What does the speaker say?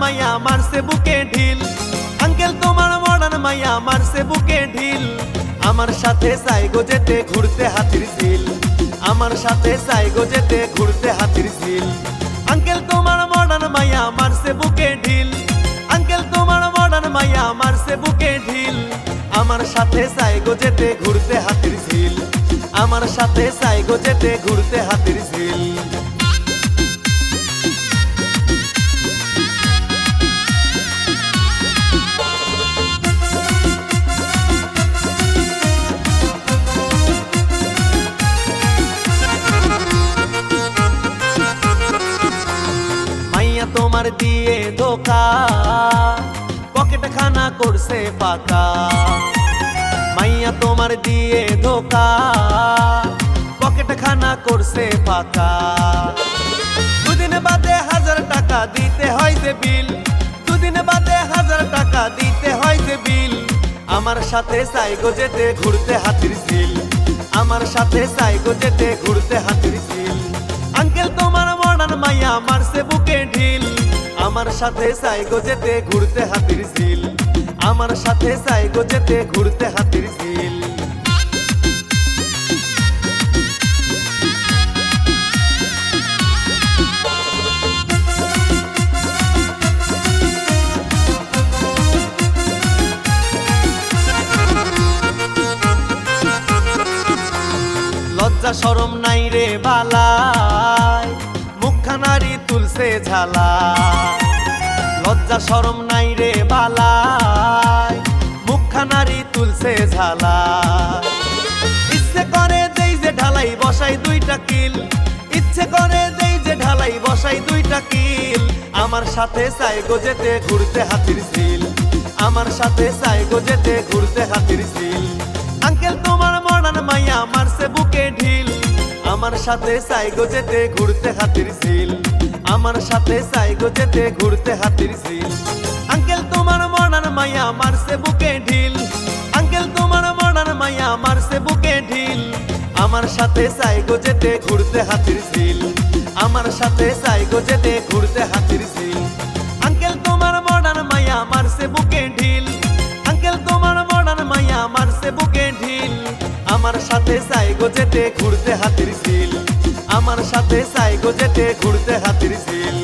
মাইয়া মারছে বুকে ঢিল। আঙ্কেল তোমার মডার্ন মাইয়া মারছে বুকে ঢিল। আমার সাথে সাইগো যেতে ঘুরতে হাতির ঝিল। আমার সাথে সাইগো যেতে ঘুরতে হাতির ঝিল। আঙ্কেল তোমার মডার্ন মাইয়া মারছে বুকে ঢিল। আঙ্কেল তোমার মডার্ন মাইয়া মারছে বুকে ঢিল। আমার সাথে সাইগো যেতে ঘুরতে হাতির ঝিল। আমার সাথে সাইগো যেতে ঘুরতে হাতির ঝিল। মাইয়া তোমার দিয়ে ধোকা, পকেট খানা করছে ফাঁকা। মাইয়া তোমার দিয়ে ধোকা, পকেট খানা করছে ফাঁকা। দুদিন বাদে 1000 টাকা দিতে হয় যে বিল। দুদিন বাদে 1000 টাকা দিতে হয় যে বিল। আমার সাথে সাইগো যেতে ঘুরতে হাতির ঝিল। আমার সাথে সাইগো যেতে ঘুরতে হাতির ঝিল। আঙ্কেল তোমার মডার্ন মাইয়া মারছে বুকে ঢিল। আমার সাথে সাইগো যেতে ঘুরতে হাতির ঝিল। আমার সাথে সাইগো যেতে ঘুরতে হাতির ঝিল। লজ্জা শরম নাই রে বালাই, মুখখানারি তুলছে ঝালা। লজ্জা শরম নাই রে বালাই, মুখখানারি তুলছে ঝালা। ইচ্ছে করে দেই যে ঢালাই বসাই 2টা কিল। ইচ্ছে করে দেই যে ঢালাই বসাই 2টা কিল। আমার সাথে সাইগো যেতে ঘুরতে হাতির ঝিল। আমার সাথে সাইগো যেতে ঘুরতে হাতির ঝিল। আঙ্কেল তোমার মডার্ন মাইয়া মারছে বুকে ঢিল। আমার সাথে সাইগো যেতে ঘুরতে হাতির ঝিল। আমার সাথে সাইগো যেতে ঘুরতে হাতির ঝিল। আঙ্কেল তোমার মডার্ন মাইয়া মারছে বুকে ঢিল। আঙ্কেল তোমার মডার্ন মাইয়া মারছে বুকে ঢিল। আমার সাথে সাইগো যেতে ঘুরতে হাতির ঝিল। আমার সাথে সাইগো যেতে ঘুরতে হাতির ঝিল। আঙ্কেল তোমার মডার্ন মাইয়া মারছে বুকে ঢিল। আঙ্কেল তোমার মডার্ন মাইয়া মারছে বুকে ঢিল। আমার সাথে সাইগো যেতে ঘুরতে হাতির ঝিল। আমার সাথে সাইগো যেতে ঘুরতে হাতির ঝিল।